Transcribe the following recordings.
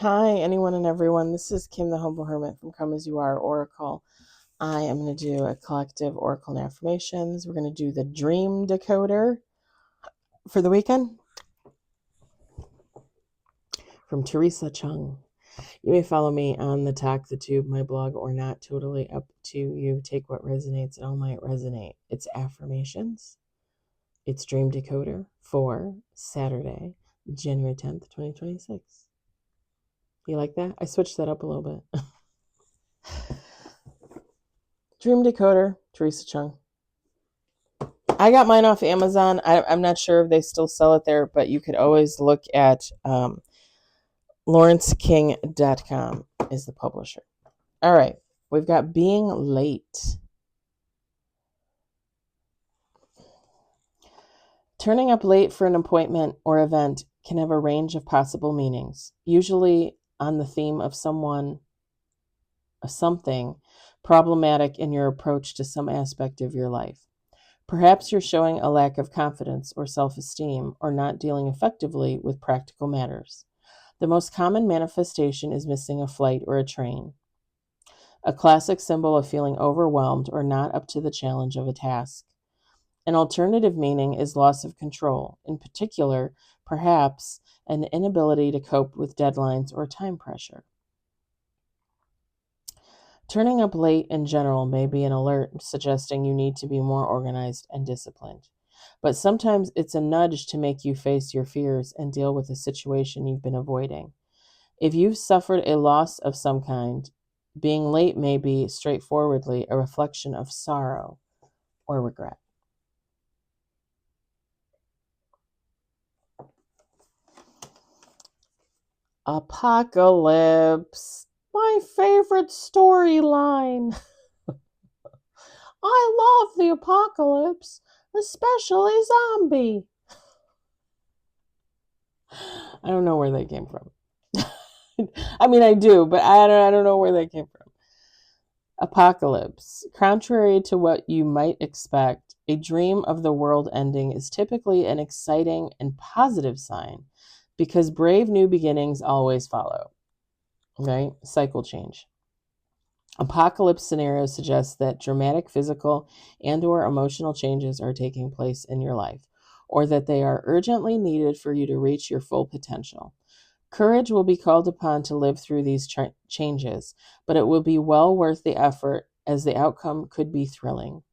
Hi, anyone and everyone. This is Kim, the Humble Hermit from Come As You Are Oracle. I am going to do a collective oracle and affirmations. We're going to do the dream decoder for the weekend from Teresa Chung. You may follow me on the Talk the Tube, my blog, or not. Totally up to you. Take what resonates. It all might resonate. It's affirmations. It's dream decoder for Saturday, January 10th, 2026. You like that? I switched that up a little bit. Dream decoder, Teresa Chung. I got mine off Amazon. I'm not sure if they still sell it there, but you could always look at lawrenceking.com is the publisher. All right, we've got being late. Turning up late for an appointment or event can have a range of possible meanings, usually on the theme of something problematic in your approach to some aspect of your life. Perhaps you're showing a lack of confidence or self-esteem or not dealing effectively with practical matters. The most common manifestation is missing a flight or a train, a classic symbol of feeling overwhelmed or not up to the challenge of a task. An alternative meaning is loss of control, in particular, perhaps an inability to cope with deadlines or time pressure. Turning up late in general may be an alert suggesting you need to be more organized and disciplined. But sometimes it's a nudge to make you face your fears and deal with a situation you've been avoiding. If you've suffered a loss of some kind, being late may be straightforwardly a reflection of sorrow or regret. Apocalypse. My favorite storyline. I love the apocalypse, especially zombie. I don't know where they came from. I mean, I do, but I don't know where they came from. Apocalypse. Contrary to what you might expect, a dream of the world ending is typically an exciting and positive sign because brave new beginnings always follow, right? Cycle change. Apocalypse scenarios suggest that dramatic physical and or emotional changes are taking place in your life, or that they are urgently needed for you to reach your full potential. Courage will be called upon to live through these changes, but it will be well worth the effort as the outcome could be thrilling.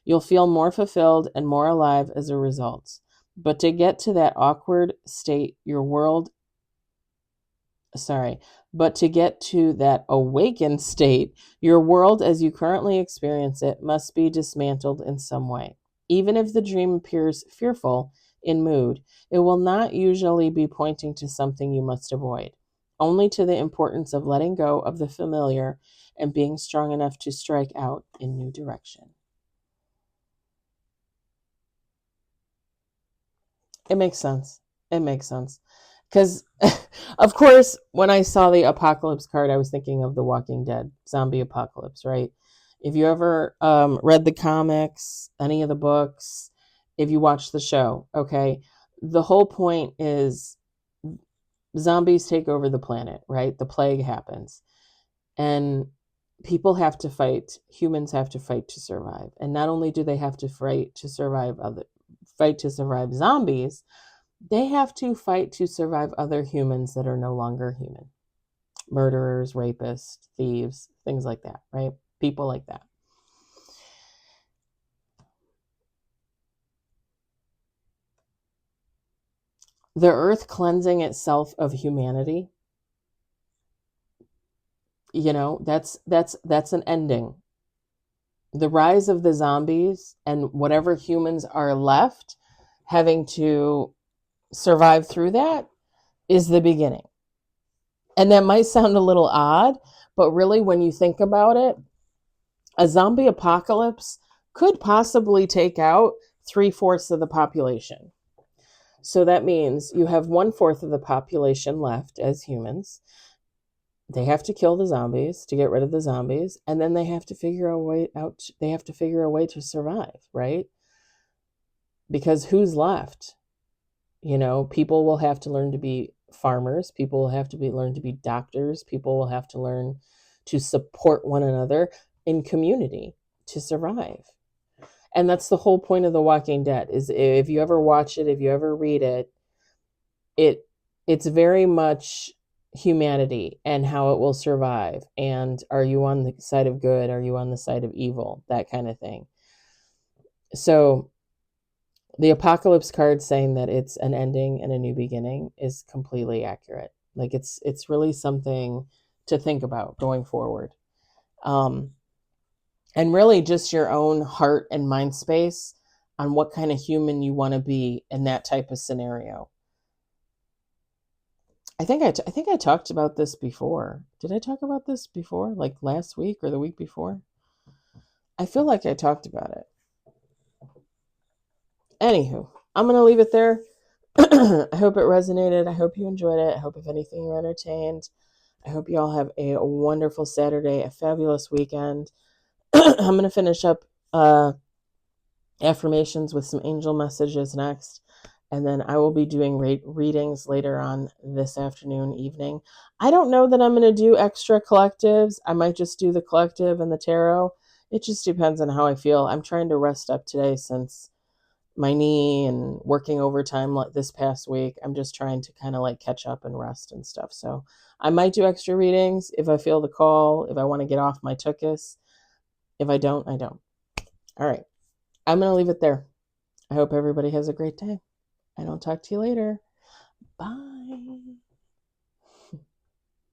You'll feel more fulfilled and more alive as a result. But to get to that awkward state, but to get to that awakened state, your world as you currently experience it must be dismantled in some way. Even if the dream appears fearful in mood, it will not usually be pointing to something you must avoid, only to the importance of letting go of the familiar and being strong enough to strike out in new direction. It makes sense. It makes sense. Because, of course, when I saw the apocalypse card, I was thinking of The Walking Dead, zombie apocalypse, right? If you ever read the comics, any of the books, if you watch the show, okay, the whole point is zombies take over the planet, right? The plague happens. And people have to fight, humans have to fight to survive. And not only do they have to fight to survive zombies, they have to fight to survive other humans that are no longer human. Murderers, rapists, thieves, things like that, right? People like that. The earth cleansing itself of humanity, that's an ending. The rise of the zombies and whatever humans are left having to survive through that is the beginning. And that might sound a little odd, but really when you think about it, a zombie apocalypse could possibly take out 3/4 of the population. So that means you have 1/4 of the population left as humans. They have to kill the zombies to get rid of the zombies, and then they have to figure a way out. They have to figure a way to survive, right? Because who's left? People will have to learn to be farmers. People will have to learn to be doctors. People will have to learn to support one another in community to survive. And that's the whole point of The Walking Dead. Is if you ever watch it, if you ever read it, it's very much humanity and how it will survive. And are you on the side of good? Are you on the side of evil? That kind of thing. So the apocalypse card saying that it's an ending and a new beginning is completely accurate. Like it's really something to think about going forward. And really just your own heart and mind space on what kind of human you want to be in that type of scenario. I think I talked about this before. Did I talk about this before? Like last week or the week before? I feel like I talked about it. Anywho, I'm going to leave it there. I hope it resonated. I hope you enjoyed it. I hope, if anything, you're entertained. I hope you all have a wonderful Saturday, a fabulous weekend. I'm going to finish up affirmations with some angel messages next. And then I will be doing readings later on this afternoon, evening. I don't know that I'm going to do extra collectives. I might just do the collective and the tarot. It just depends on how I feel. I'm trying to rest up today since my knee and working overtime this past week. I'm just trying to kind of like catch up and rest and stuff. So I might do extra readings if I feel the call, if I want to get off my tuchus. If I don't, I don't. All right. I'm going to leave it there. I hope everybody has a great day. I don't talk to you later. Bye.